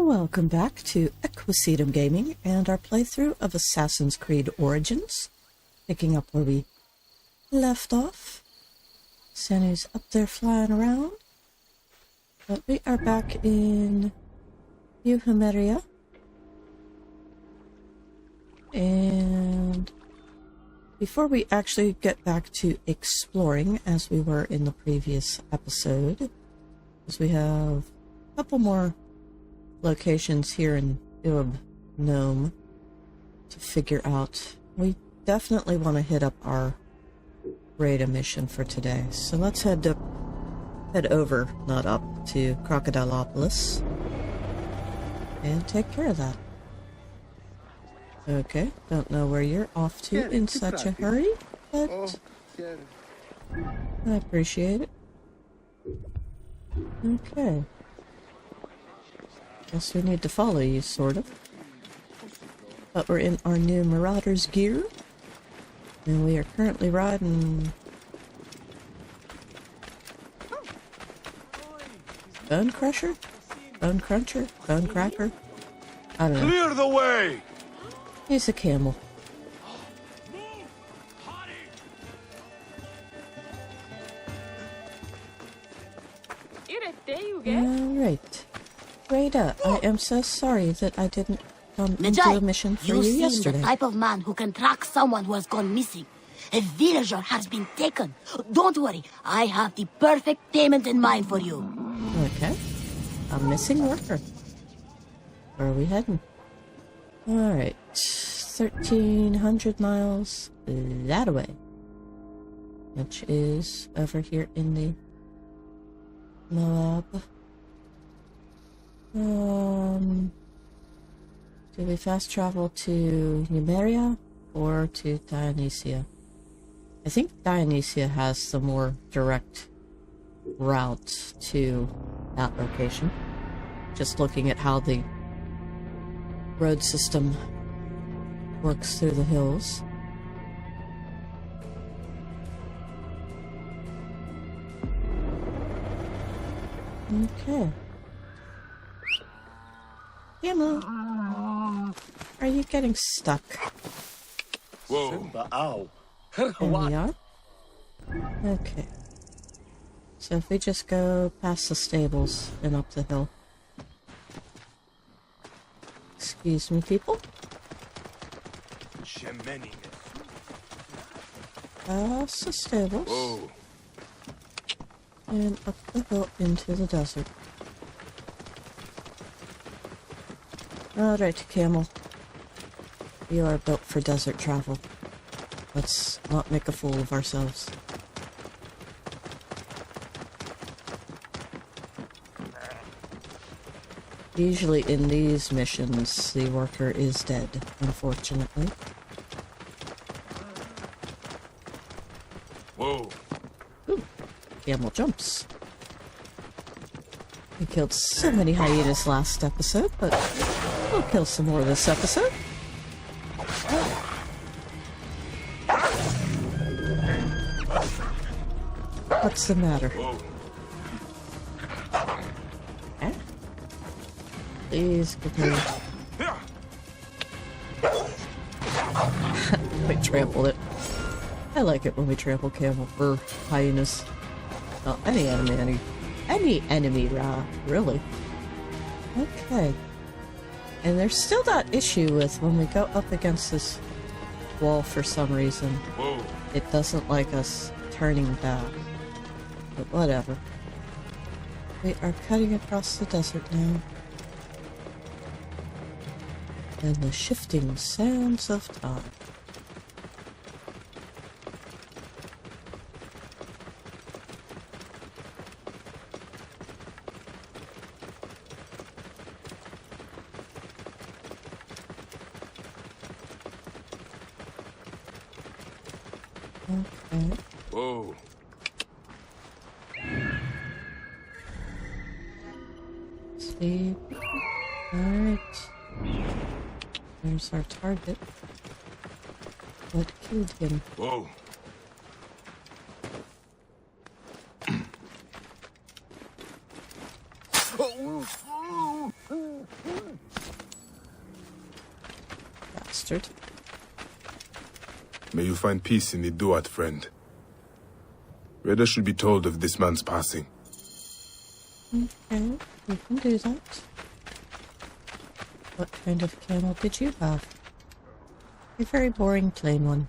Welcome back to Equisetum Gaming and our playthrough of Assassin's Creed Origins. Picking up where we left off. Sanu's up there flying around. But we are back in Uab. And before we actually get back to exploring, as we were in the previous episode, because we have a couple more locations here in Uab Nome to figure out. We definitely want to hit up our raid mission for today. So let's head over, not up, to Crocodilopolis and take care of that. Okay, don't know where you're off to in such a hurry, but I appreciate it. Okay. Guess we need to follow you, sort of. But we're in our new Marauder's gear. And we are currently riding... Bone Crusher? Bone Cruncher? Bone Cracker? I don't know. Clear the way! He's a camel. Alright. Rada, I am so sorry that I didn't come into a mission for you yesterday. The type of man who can track someone who has gone missing. A villager has been taken. Don't worry, I have the perfect payment in mind for you. Okay. A missing worker. Where are we heading? Alright. 1,300 miles that way. Which is over here in the Moab. Do we fast travel to Numeria or to Dionysia? I think Dionysia has the more direct route to that location. Just looking at how the road system works through the hills. Okay. Emma, are you getting stuck? Whoa. There we are. Okay. So if we just go past the stables and up the hill. Excuse me, people. Past the stables. Whoa. And up the hill into the desert. Alright, camel. You are built for desert travel. Let's not make a fool of ourselves. Usually in these missions, the worker is dead, unfortunately. Whoa. Ooh, camel jumps. We killed so many hyenas last episode, but we'll kill some more this episode. What's the matter? Whoa. Eh? Please give me... We trampled it. I like it when we trample camel or hyenas. Oh, any enemy, really. Okay. And there's still that issue with when we go up against this wall for some reason. Whoa. It doesn't like us turning back. But whatever. We are cutting across the desert now. And the shifting sands of time. Okay. Whoa. Sleep. Alright. There's our target. What killed him? Whoa. bastard. May you find peace in the Duat, friend. Reda should be told of this man's passing. Okay, we can do that. What kind of camel did you have? A very boring plain one.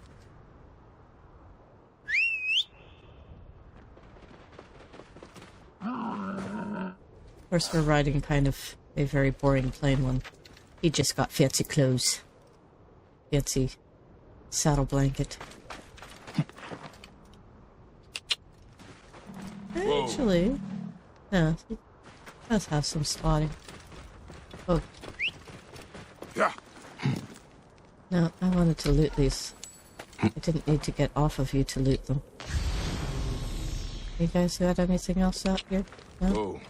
Of course, we're riding kind of a very boring plain one. He just got fancy clothes. Fancy saddle blanket. Actually, yeah, he does have some spotting. Oh. Yeah. No, I wanted to loot these. I didn't need to get off of you to loot them. You guys got anything else out here? No? Whoa.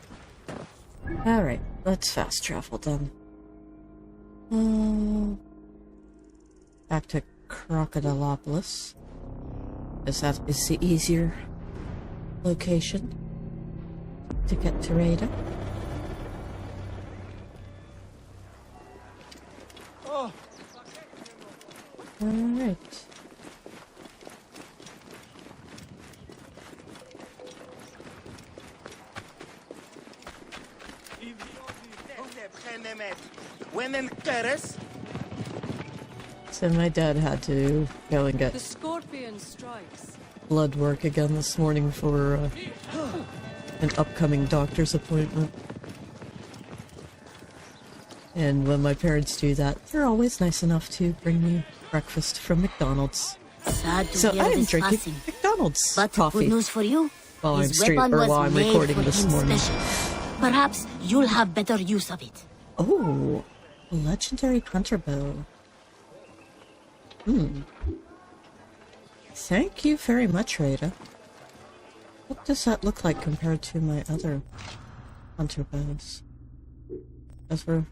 Alright, let's fast travel then. Back to Crocodilopolis. Because that is the easier location to get to Reda. Oh. Alright. So my dad had to go and get The scorpion strikes. blood work again this morning for an upcoming doctor's appointment. And when my parents do that, they're always nice enough to bring me breakfast from McDonald's. Sad to So hear I am this drinking passing. McDonald's But coffee good news for you. while I'm His weapon was while I'm made recording for this him morning. special. Perhaps you'll have better use of it. Oh, a legendary hunter bow. Thank you very much, Rada. What does that look like compared to my other hunter bows? As we're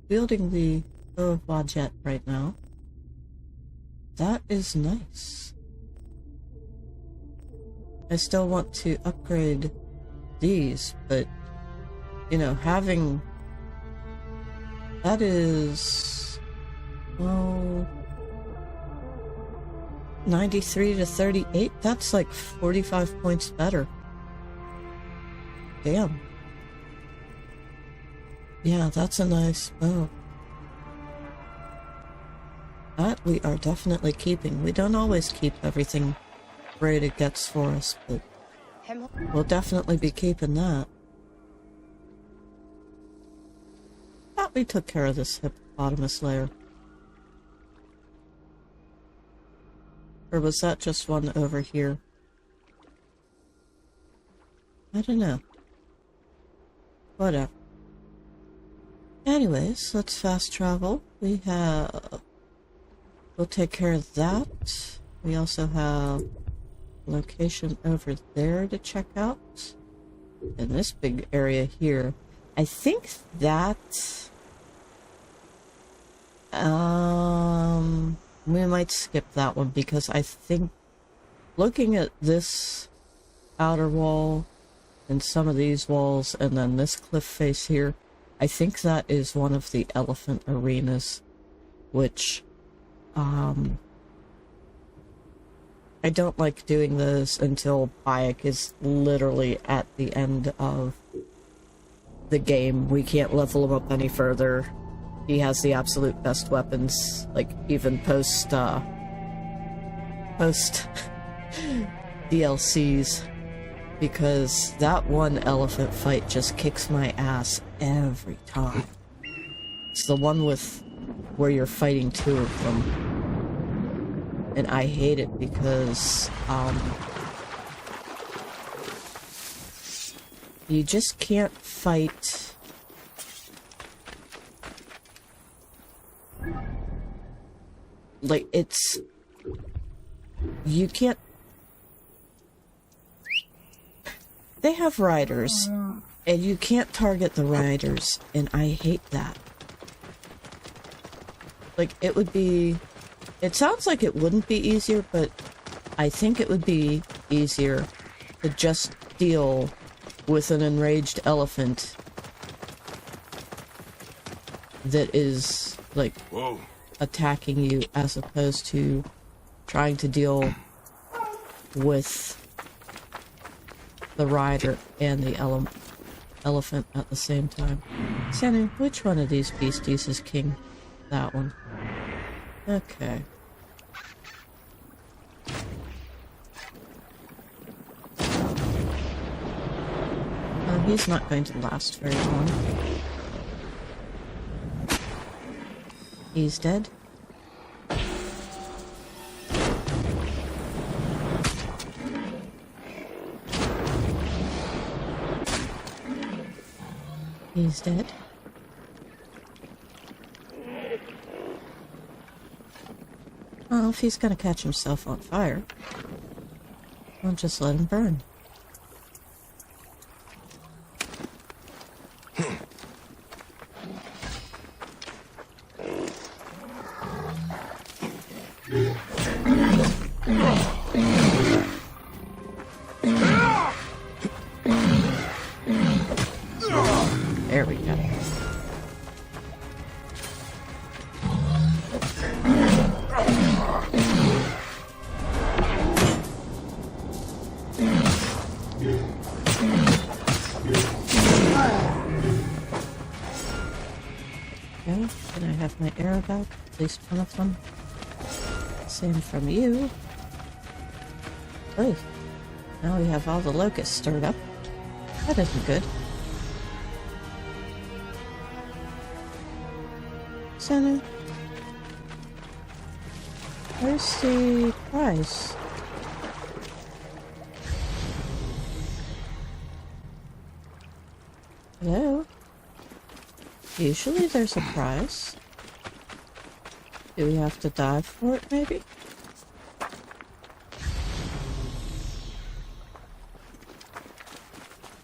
wielding the bow of Wajet right now. That is nice. I still want to upgrade these, but, you know, having... That is... well... 93 to 38? That's like 45 points better. Damn. Yeah, that's a nice bow. That we are definitely keeping. We don't always keep everything Rada gets for us, but we'll definitely be keeping that. Thought we took care of this hippopotamus layer. Or was that just one over here? I don't know. Whatever. Anyways, let's fast travel. We have... We'll take care of that. We also have a location over there to check out. In this big area here. I think that... we might skip that one because I think looking at this outer wall and some of these walls and then this cliff face here, I think that is one of the elephant arenas, which I don't like doing those until Bayek is literally at the end of the game. We can't level him up any further. He has the absolute best weapons, like, even post DLCs, because that one elephant fight just kicks my ass every time. It's the one with where you're fighting two of them, and I hate it because you just can't fight. Like, it's... You can't... They have riders, and you can't target the riders, and I hate that. Like, it would be... It sounds like it wouldn't be easier, but I think it would be easier to just deal with an enraged elephant that is, like... Whoa. attacking you as opposed to trying to deal with the rider and the elephant at the same time. Sanu, which one of these beasties is king? That one. Okay. He's not going to last very long. He's dead. He's dead. Well, if he's gonna catch himself on fire, I'll just let him burn. There we go. Okay, can I have my arrow back? At least one of them. Same from you. Oh, now we have all the locusts stirred up. That isn't good. Center. Where's the prize? Hello? Usually there's a prize. Do we have to dive for it, maybe?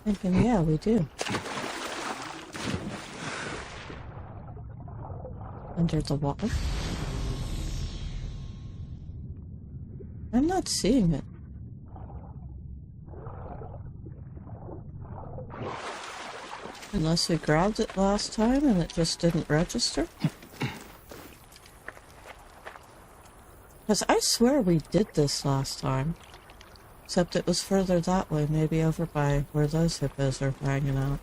Thinking, yeah, we do. Under the water. I'm not seeing it. Unless we grabbed it last time and it just didn't register. Because I swear we did this last time. Except it was further that way, maybe over by where those hippos are hanging out.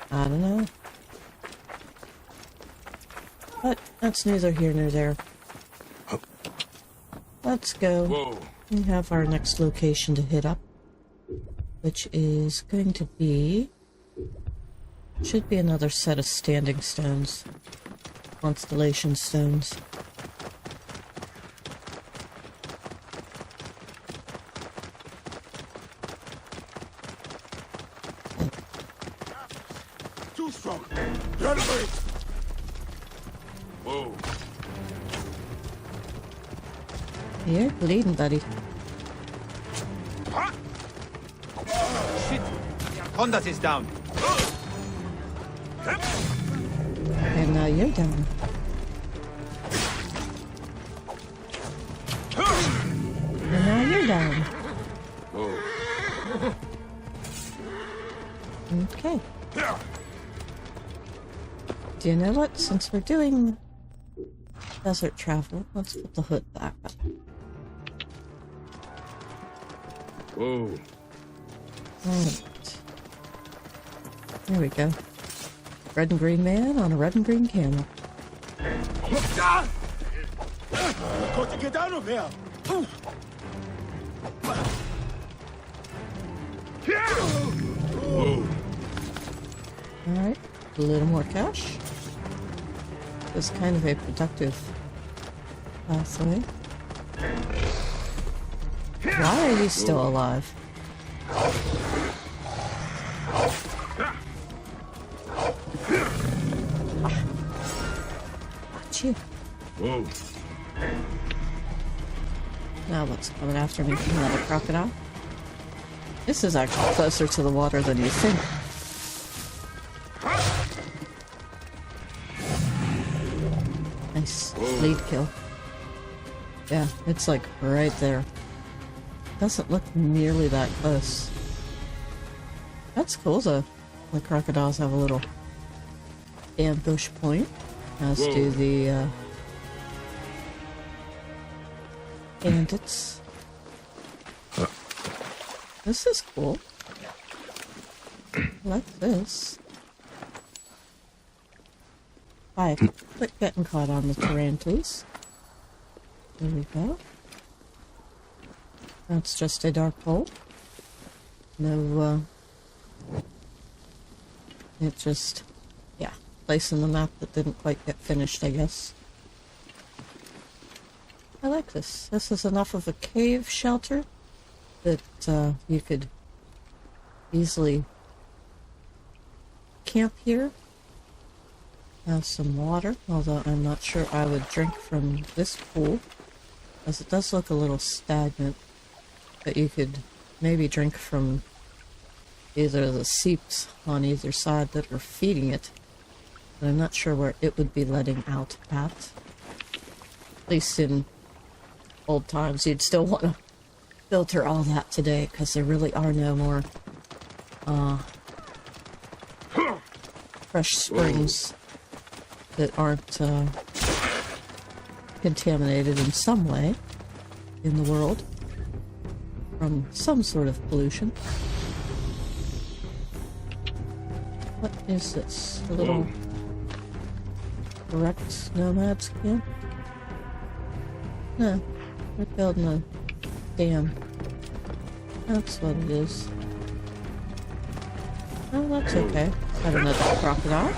I don't know. But that's neither here nor there. Let's go. Whoa. We have our next location to hit up, which is going to be... should be another set of standing stones. Constellation stones. Too strong. Run away. Whoa. You're bleeding, buddy. Shit! Hondas is down. And now you're down. And now you're down. Whoa. Okay. Do you know what? Since we're doing desert travel, let's put the hood back up. Whoa. Alright. There we go. Red and green man on a red and green camel. Got to get out of here. Whoa. Alright. A little more cash. It's kind of a productive pathway. Why are you still alive? Got you. Whoa. Now what's coming after me from another crocodile? This is actually closer to the water than you think. Nice. Lead kill. Yeah, it's like right there. Doesn't look nearly that close. That's cool though. The crocodiles have a little ambush point. as do the bandits. This is cool. I like this. Alright, quit getting caught on the tarantulas. There we go. That's just a dark hole. No, it just, yeah, place in the map that didn't quite get finished, I guess. I like this. This is enough of a cave shelter that you could easily camp here. Have some water, although I'm not sure I would drink from this pool, as it does look a little stagnant. But you could maybe drink from either the seeps on either side that are feeding it. But I'm not sure where it would be letting out at. At least in old times, you'd still want to filter all that today, because there really are no more fresh springs that aren't contaminated in some way in the world from some sort of pollution. What is this? A little wrecked nomads camp? No, we're building a dam. That's what it is. Oh, that's okay. Got another crocodile.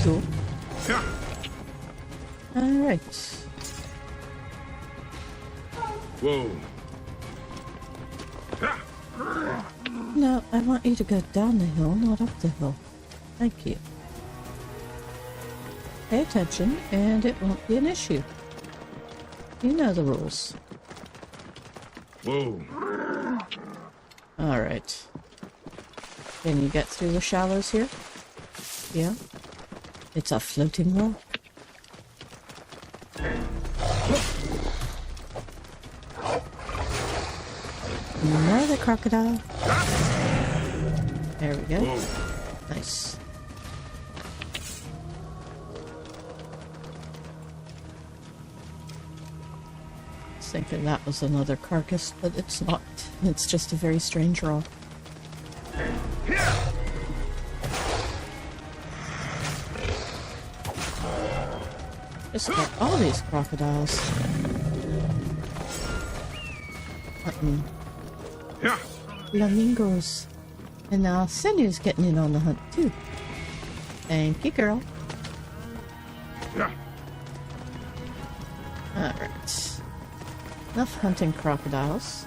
Cool. Alright. Whoa. No, I want you to go down the hill, not up the hill. Thank you. Pay attention, and it won't be an issue. You know the rules. Whoa. Alright. Can you get through the shallows here? Yeah? It's a floating rock. Another crocodile. There we go. Whoa. Nice. I was thinking that was another carcass, but it's not. It's just a very strange rock. Just got all these crocodiles. Flamingos. And now Sennu's getting in on the hunt too. Thank you, girl. Alright. Enough hunting crocodiles.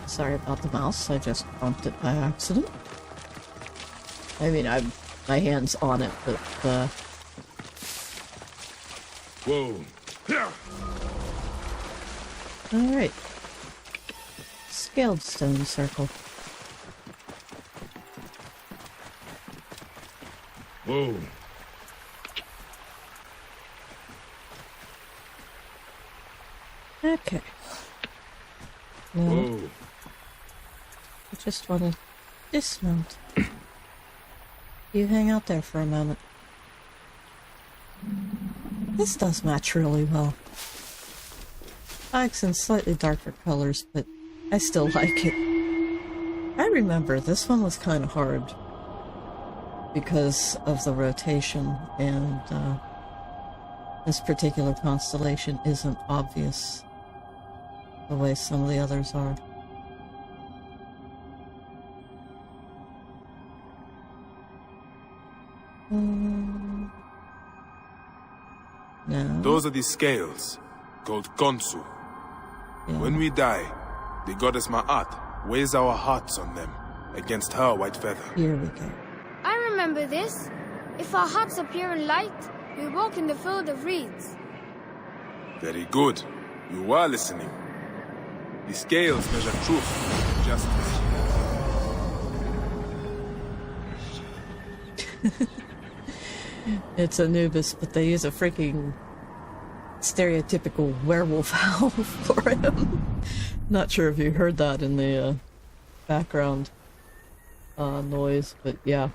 Sorry about the mouse, I just bumped it by accident. I mean, my hand's on it, but Whoa. alright. Scaled stone circle. Whoa. Okay. Now, Whoa. I just want to dismount. You hang out there for a moment. This does match really well. Black's in slightly darker colors, but I still like it. I remember this one was kind of hard because of the rotation, and this particular constellation isn't obvious the way some of the others are. No. Those are the scales, called Konsu. Yeah. When we die, the goddess Ma'at weighs our hearts on them against her white feather. Here we go. I remember this. If our hearts appear in light, we walk in the field of reeds. Very good. You were listening. The scales measure truth, justice. It's Anubis, but they use a freaking stereotypical werewolf howl for him. Not sure if you heard that in the background. noise, but yeah.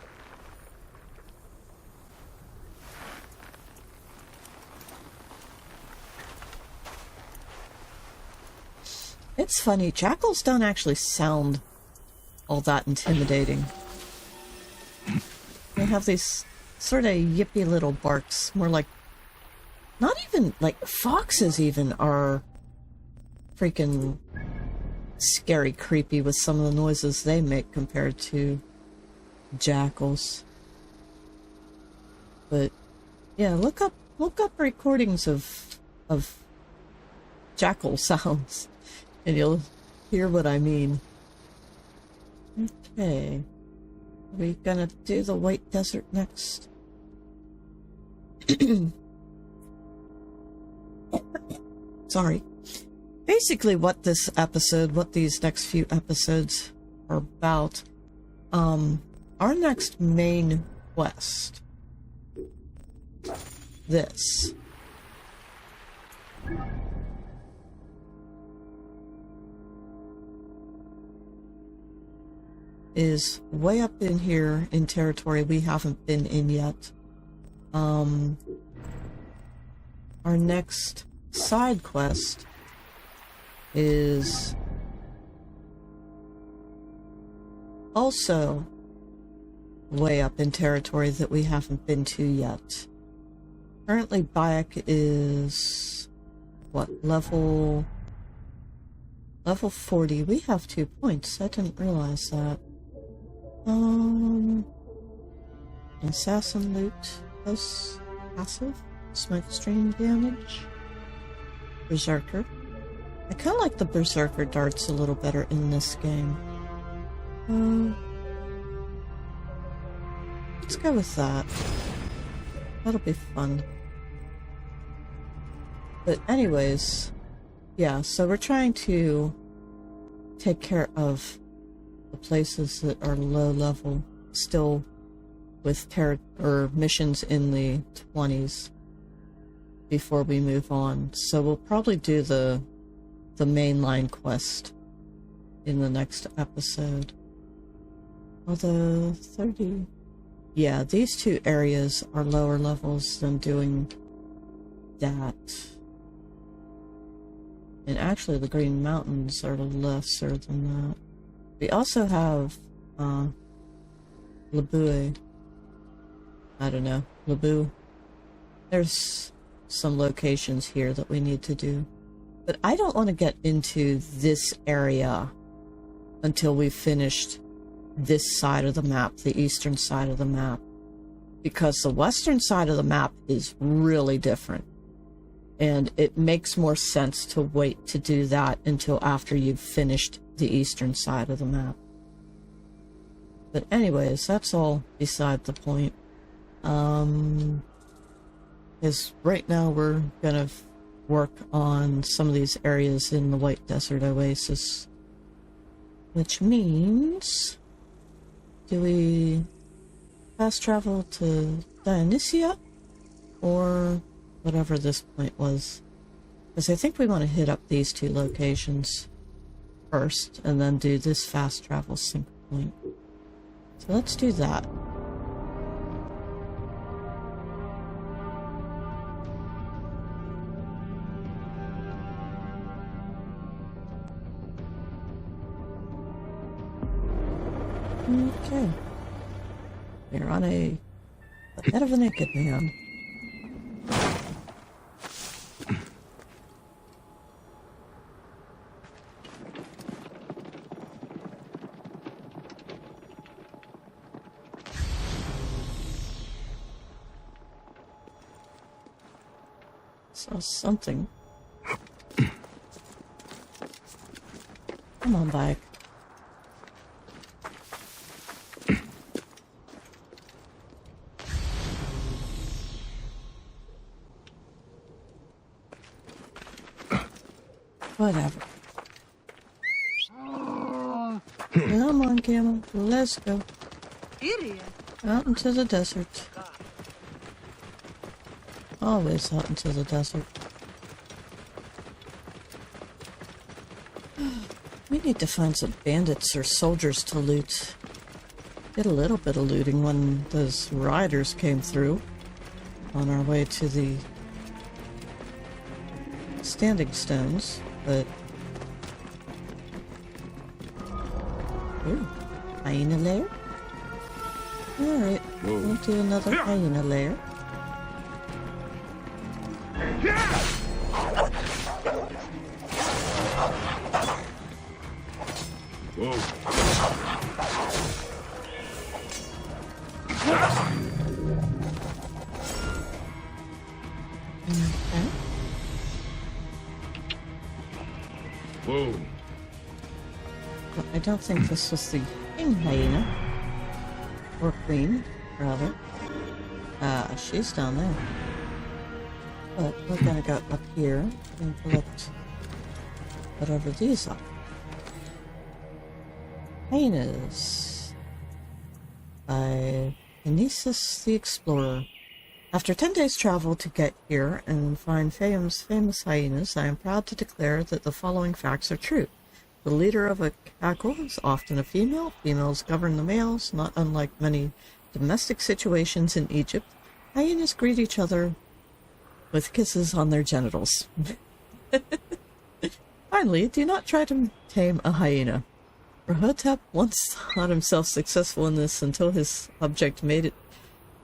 It's funny, jackals don't actually sound all that intimidating. They have these sort of yippy little barks, more like, not even, like, foxes even are freaking scary, creepy with some of the noises they make compared to jackals. But, yeah, look up recordings of jackal sounds. And you'll hear what I mean. Okay. Are we gonna do the White Desert next? Sorry. Basically what these next few episodes are about, our next main quest. This. Is way up in here in territory we haven't been in yet. Our next side quest is also way up in territory that we haven't been to yet. Currently Bayek is what, level 40. We have 2 points. I didn't realize that. Assassin loot plus passive, smoke stream damage, berserker. I kind of like the berserker darts a little better in this game. Let's go with that. That'll be fun. But anyways, yeah, so we're trying to take care of the places that are low level, still with missions in the 20s before we move on. So we'll probably do the mainline quest in the next episode. Although 30, yeah, these two areas are lower levels than doing that. And actually the Green Mountains are lesser than that. We also have Labue. I don't know, Labue. There's some locations here that we need to do. But I don't want to get into this area until we've finished this side of the map, the eastern side of the map. Because the western side of the map is really different. And it makes more sense to wait to do that until after you've finished the eastern side of the map. But anyways, that's all beside the point. Because right now we're gonna work on some of these areas in the White Desert Oasis. Which means... do we fast travel to Dionysia? Or whatever this point was. Because I think we want to hit up these two locations first, and then do this fast travel sync point. So let's do that. Okay. We're on the head of a naked man. Saw something. Come on back. Whatever. Come on, camel. Let's go. Idiot. Out into the desert. Always out into the desert. We need to find some bandits or soldiers to loot. Did a little bit of looting when those riders came through on our way to the standing stones, but... Ooh, hyena lair? Alright, we'll do another hyena lair. Whoa. Okay. Whoa. Well, I don't think this was the king hyena. Or queen, rather. She's down there. But we're gonna go up here and collect whatever these are. Hyenas by Kinesis the Explorer. After 10 days' travel to get here and find famous hyenas, I am proud to declare that the following facts are true. The leader of a cackle is often a female. Females govern the males, not unlike many domestic situations in Egypt. Hyenas greet each other with kisses on their genitals. Finally, do not try to tame a hyena. Rahotep once thought himself successful in this until his subject made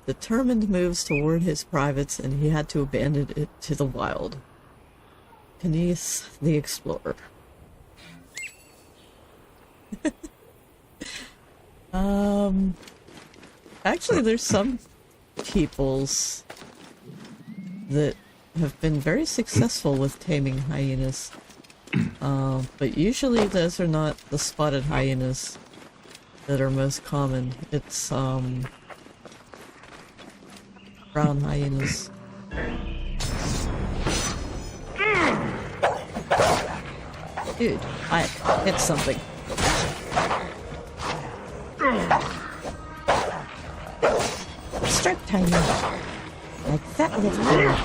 determined moves toward his privates and he had to abandon it to the wild. Kinesis the Explorer. Actually, there's some peoples that have been very successful with taming hyenas. But usually those are not the spotted hyenas that are most common. It's, brown hyenas. Dude, I hit something. Strike hyena. Like that little thing.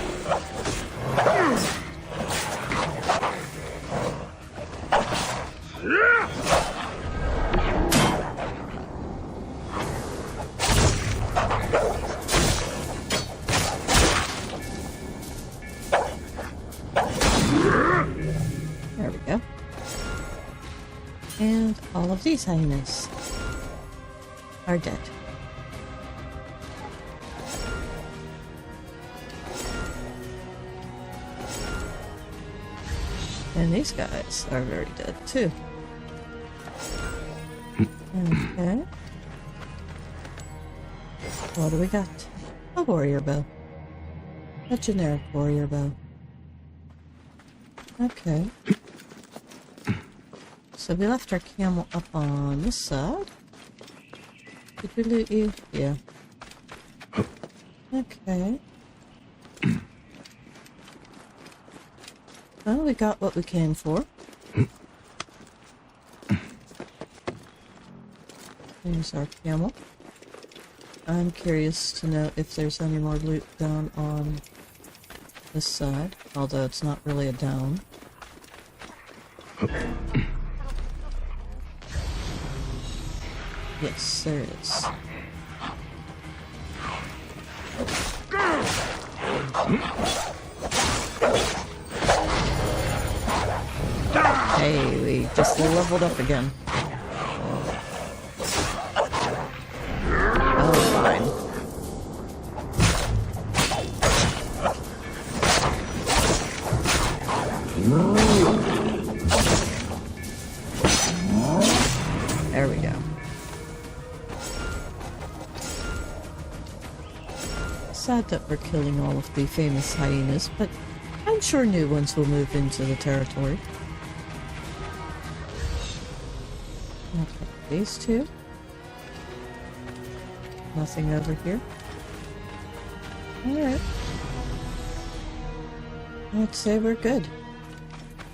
There we go. And all of these hyenas are dead. And these guys are very dead too. Okay. What do we got? A warrior bow. A generic warrior bow. Okay. So we left our camel up on this side. Did we loot you? Yeah. Okay. Well, we got what we came for. There's our camel. I'm curious to know if there's any more loot down on this side, although it's not really a down. Yes, there is. Hey, we just leveled up again. Oh, fine. There we go. Sad that we're killing all of the famous hyenas, but I'm sure new ones will move into the territory. Okay, these two. Nothing over here. Alright. Let's say we're good.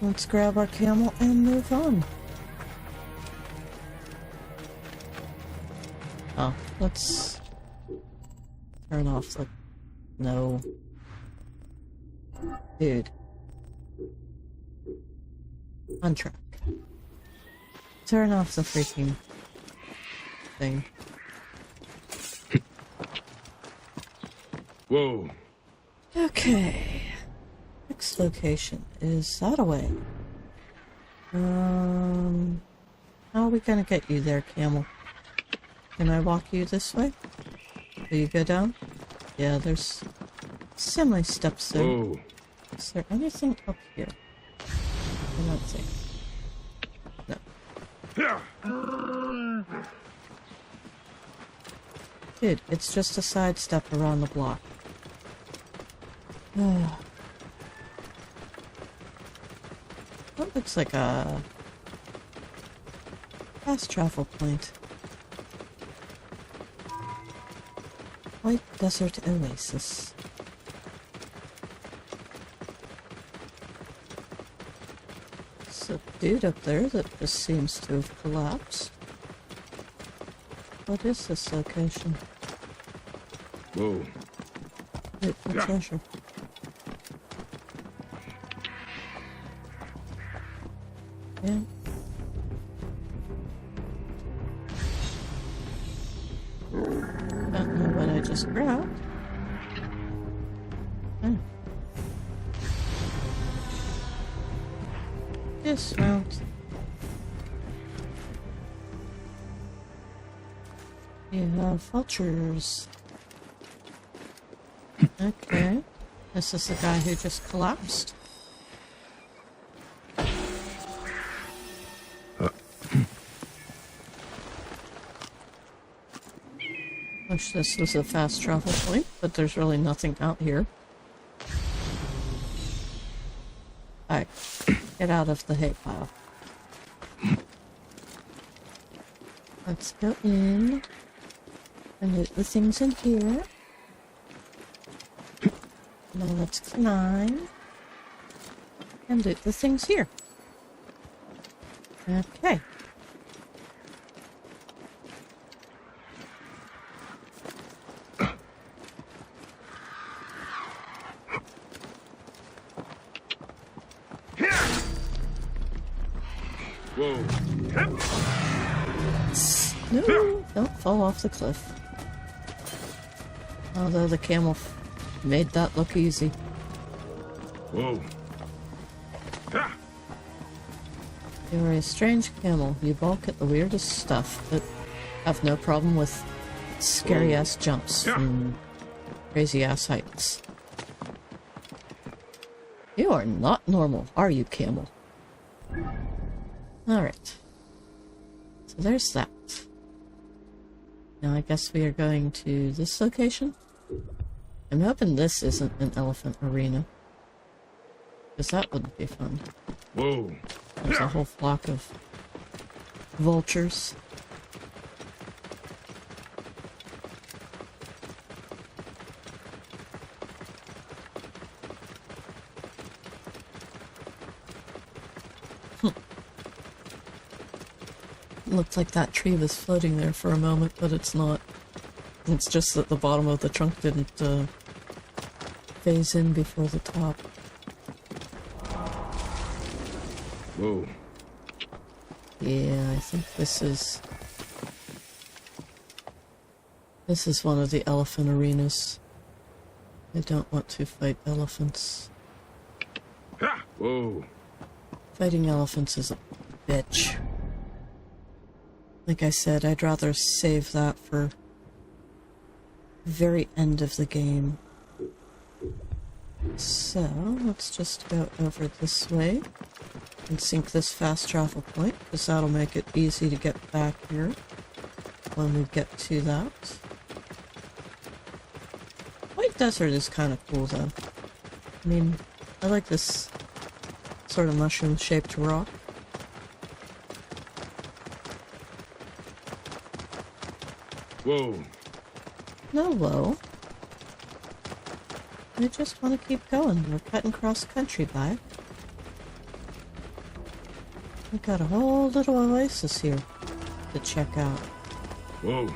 Let's grab our camel and move on. Oh, let's turn off the... No. Dude. On track. Turn off the freaking thing. Whoa. Okay. Next location is that away. How are we gonna get you there, camel? Can I walk you this way? Will you go down? Yeah, there's semi steps there. Whoa. Is there anything up here? I don't think. No. Dude, it's just a side step around the block. That looks like a fast travel point. White Desert Oasis. There's a dude up there that just seems to have collapsed. What is this location? Whoa. Wait, the treasure. Yeah. Don't know what I just grabbed. Oh. Dismount. You have vultures. Okay. This is the guy who just collapsed. Wish this was a fast travel point, but there's really nothing out here. Alright, get out of the hay pile. Let's go in and loot the things in here. Now let's climb and loot the things here. Okay. Whoa. No, don't fall off the cliff. Although the camel made that look easy. Whoa. You're a strange camel. You balk at the weirdest stuff, but have no problem with scary-ass jumps from crazy-ass heights. You are not normal, are you, camel? Alright. So there's that. Now I guess we are going to this location? I'm hoping this isn't an elephant arena. Because that wouldn't be fun. Whoa. There's a whole flock of vultures. Looked like that tree was floating there for a moment, but it's not. It's just that the bottom of the trunk didn't phase in before the top. Whoa. Yeah, I think this is one of the elephant arenas. I don't want to fight elephants. Whoa. Fighting elephants is a bitch. Like I said, I'd rather save that for the very end of the game. So, let's just go over this way and sink this fast travel point, because that'll make it easy to get back here when we get to that. White Desert is kind of cool, though. I mean, I like this sort of mushroom-shaped rock. Whoa. No, whoa. I just want to keep going. We're cutting cross country by. We've got a whole little oasis here to check out. Whoa.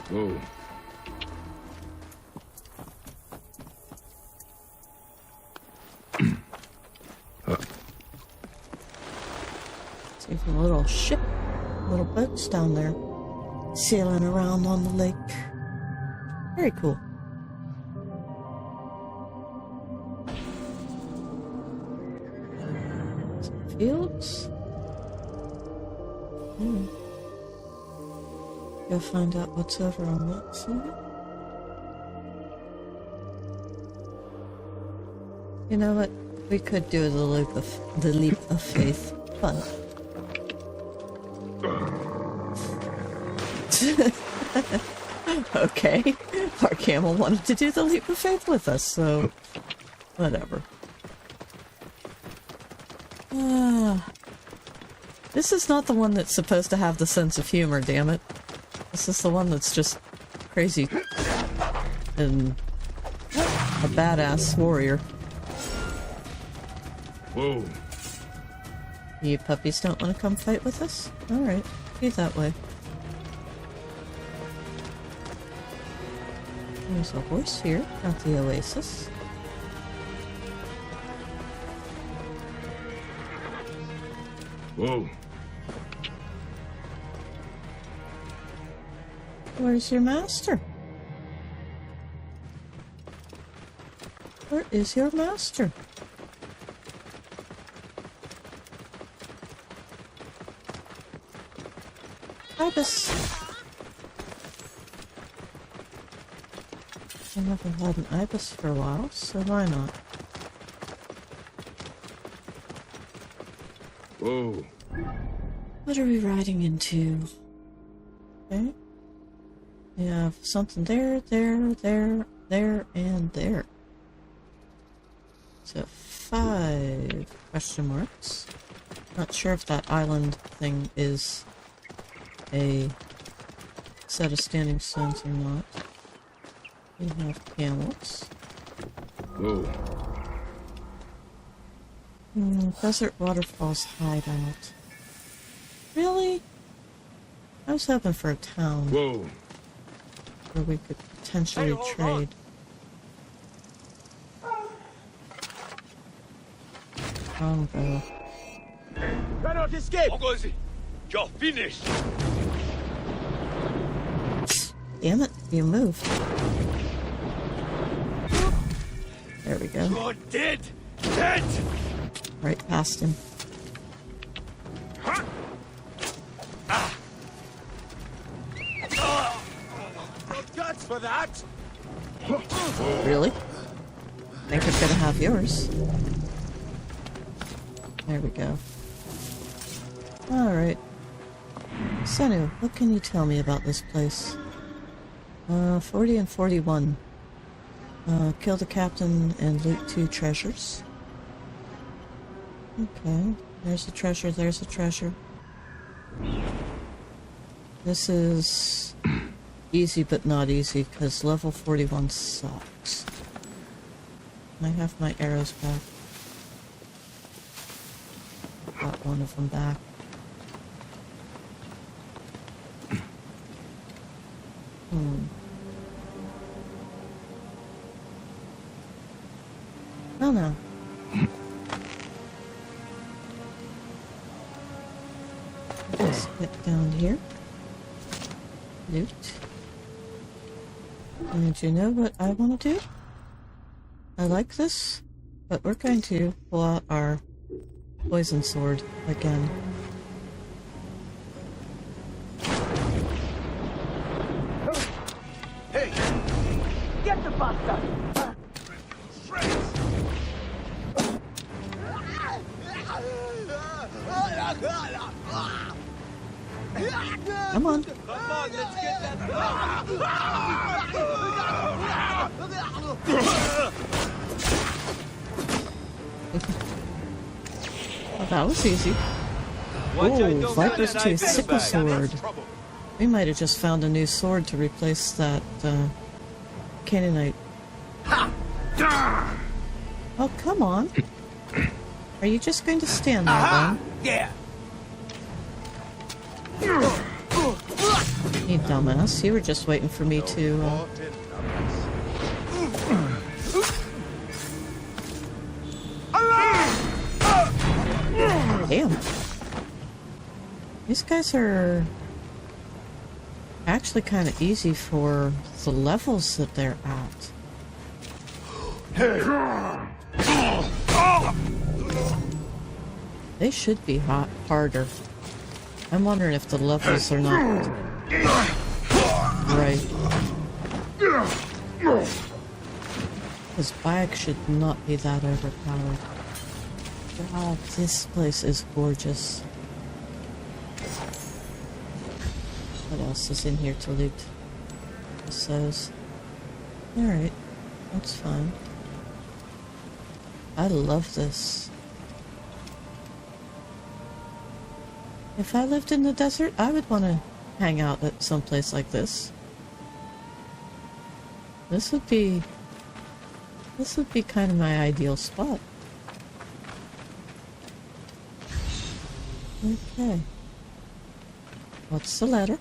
Whoa. Even a little ship, little boats down there, sailing around on the lake. Very cool. Some fields. Go find out what's over on that side. You know what? We could do the leap of faith, but okay. Our camel wanted to do the leap of faith with us, so whatever. This is not the one that's supposed to have the sense of humor, damn it. This is the one that's just crazy and a badass warrior. Whoa. You puppies don't want to come fight with us? Alright, be that way. There's a horse here at the oasis. Whoa. Where's your master? Where is your master? Ibis. I haven't had an ibis for a while, so why not? Whoa. What are we riding into? Okay. We have something there, there, and there. So 5 question marks. Not sure if that island thing is a set of standing stones or not. We have camels. Whoa. Desert Waterfalls hideout. Really? I was hoping for a town. Whoa. Where we could potentially trade. Congo. Cannot escape! Ogozi, you're finished! Damn it, you moved. There we go. You're dead! Dead! Right past him. No guts for that! Really? Think I'm gonna have yours. There we go. Alright. Senu, what can you tell me about this place? 40 and 41. Kill the captain and loot 2 treasures. Okay. There's a treasure, there's a treasure. This is easy but not easy, because level 41 sucks. I have my arrows back. Got one of them back. Oh no. Let's get down here. Loot. And you know what I want to do? I like this, but we're going to pull out our poison sword again. Hey! Get the bastard! Come on. Come on, let's get that. Well, that was easy. Oh, Viper's Tooth Sickle Sword. We might have just found a new sword to replace that Canaanite. Oh, come on. Are you just going to stand there, then? Yeah! You dumbass. You were just waiting for me to, Damn. These guys are actually kind of easy for the levels that they're at. They should be harder. I'm wondering if the levels are not right. This bag should not be that overpowered. God, this place is gorgeous. What else is in here to loot? It says. Alright, that's fine. I love this. If I lived in the desert, I would want to hang out at some place like this. This would be kind of my ideal spot. Okay. What's the letter?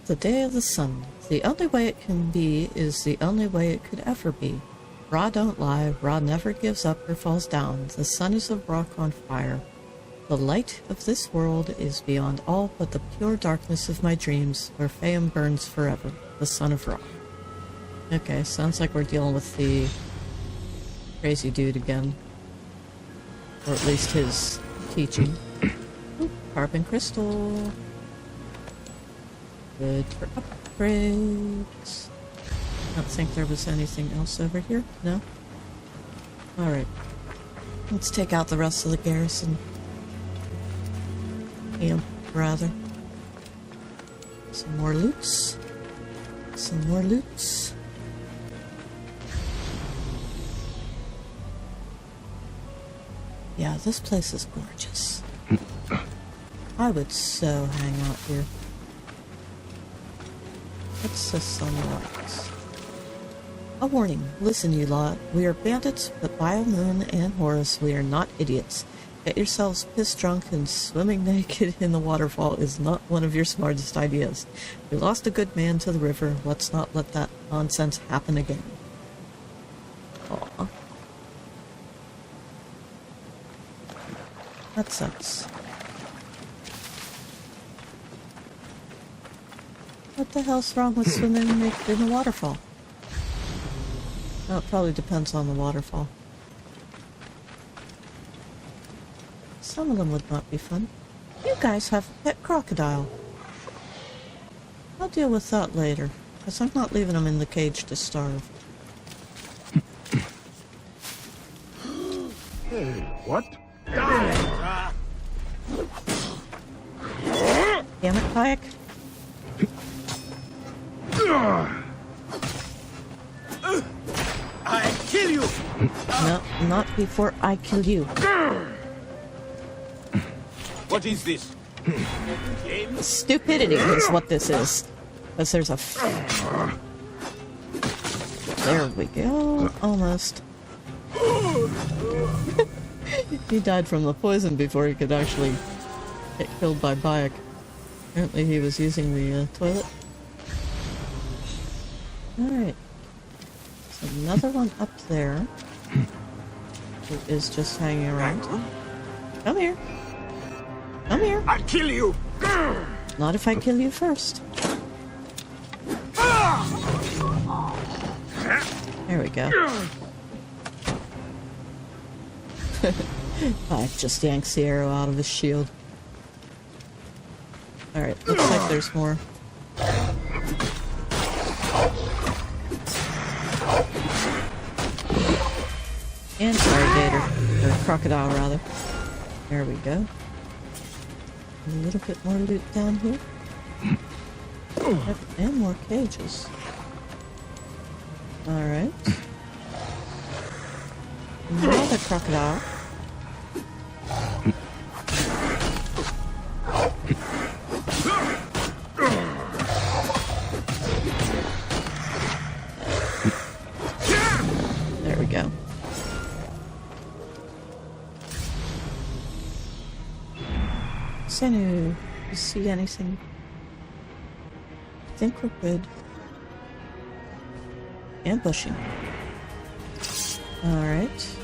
The day of the sun. The only way it can be is the only way it could ever be. Ra don't lie. Ra never gives up or falls down. The sun is a rock on fire. The light of this world is beyond all but the pure darkness of my dreams, where Fame burns forever. The son of Ra. Okay, sounds like we're dealing with the crazy dude again. Or at least his teaching. Ooh, carbon crystal. Good for upgrades. I don't think there was anything else over here. No? Alright. Let's take out the rest of the garrison. Camp, rather. Some more loots. Some more loots. Yeah, this place is gorgeous. I would so hang out here. What's this on the rocks? A warning. Listen, you lot. We are bandits, but by Moon and Horus, we are not idiots. Get yourselves pissed drunk and swimming naked in the waterfall is not one of your smartest ideas. We lost a good man to the river. Let's not let that nonsense happen again. Aw. That sucks. What the hell's wrong with swimming naked in the waterfall? Well, it probably depends on the waterfall. Some of them would not be fun. You guys have a pet crocodile. I'll deal with that later, because I'm not leaving them in the cage to starve. Hey, what? Damn it, Kayak. I kill you! No, not before I kill you. What is this? Stupidity is what this is. Because there's a... There we go. Almost. He died from the poison before he could actually get killed by Bayek. Apparently he was using the toilet. Alright. There's another one up there. Who is just hanging around. Come here. Come here. I'll kill you! Not if I kill you first. There we go. Bayek just yanks the arrow out of his shield. Alright, looks like there's more. And alligator, or crocodile rather. There we go. A little bit more loot down here. And more cages. Alright. Another crocodile. There we go. Senu, you see anything? I think we're good. Ambushing. Alright.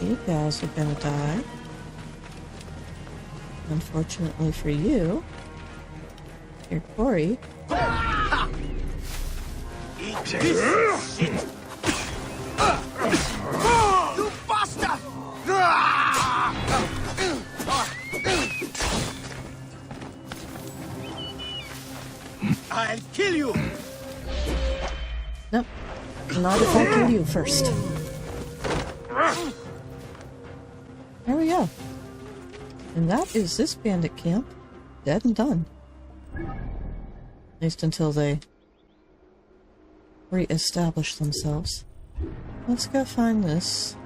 You guys are gonna die. Unfortunately for you, your Corey. Eat this shit! You bastard! I'll kill you! Nope. Not if I kill you first. There we go. And that is this bandit camp. Dead and done. At least until they re-establish themselves. Let's go find this.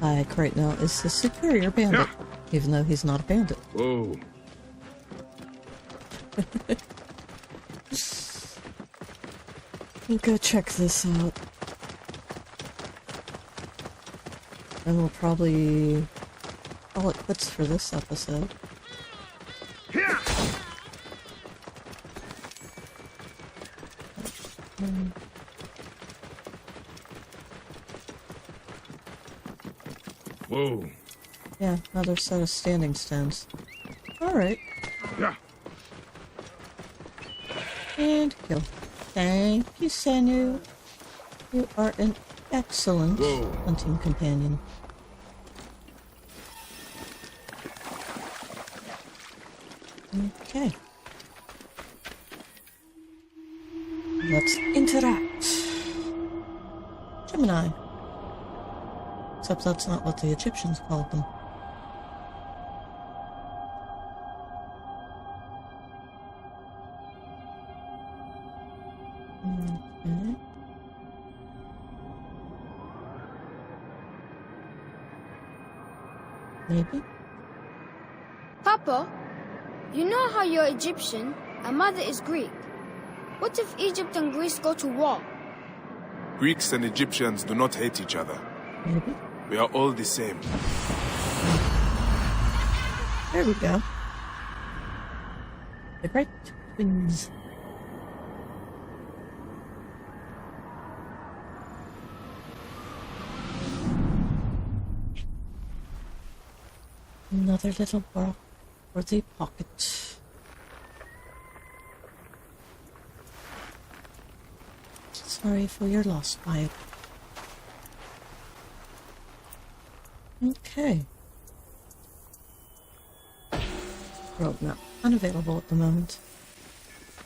Ike right now is the superior bandit, even though he's not a bandit. Whoa. We'll go check this out. And we'll probably call it quits for this episode. Whoa. Yeah, another set of standing stones. Alright. Yeah. And kill. Thank you, Senu. You are an excellent hunting companion. Okay. Let's interact. Gemini. Except that's not what the Egyptians called them. Okay. Maybe? Papa, you know how you're Egyptian and Mother is Greek. What if Egypt and Greece go to war? Greeks and Egyptians do not hate each other. Maybe? We are all the same. There we go. The Great Twins. Another little rock for the pocket. Sorry for your loss, Wyatt. Okay. Road map unavailable at the moment.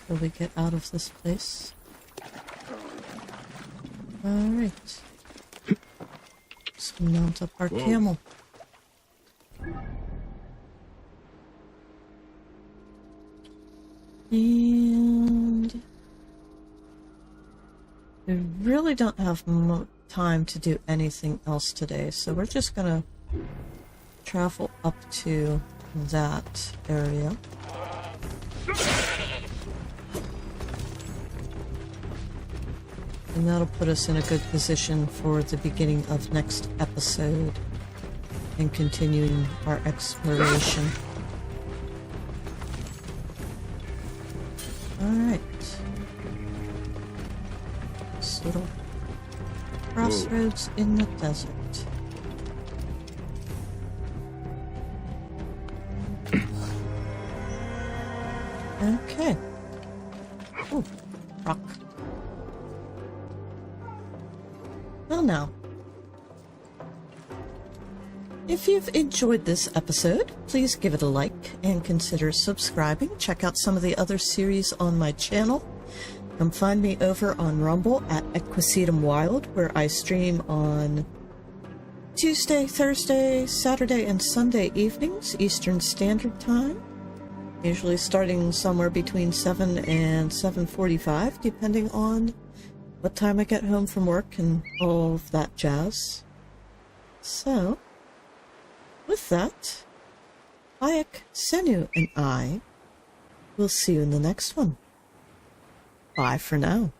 Till we get out of this place. Alright. Let's mount up our camel. And we really don't have time to do anything else today, so we're just gonna travel up to that area. And that'll put us in a good position for the beginning of next episode and continuing our exploration. Alright. This little crossroads in the desert. Okay. Oh, rock. Well now, if you've enjoyed this episode, please give it a like and consider subscribing. Check out some of the other series on my channel. Come find me over on Rumble at Equisetum Wild, where I stream on Tuesday, Thursday, Saturday, and Sunday evenings, Eastern Standard Time. Usually starting somewhere between 7 and 7:45, depending on what time I get home from work and all of that jazz. So, with that, Bayek, Senu, and I will see you in the next one. Bye for now.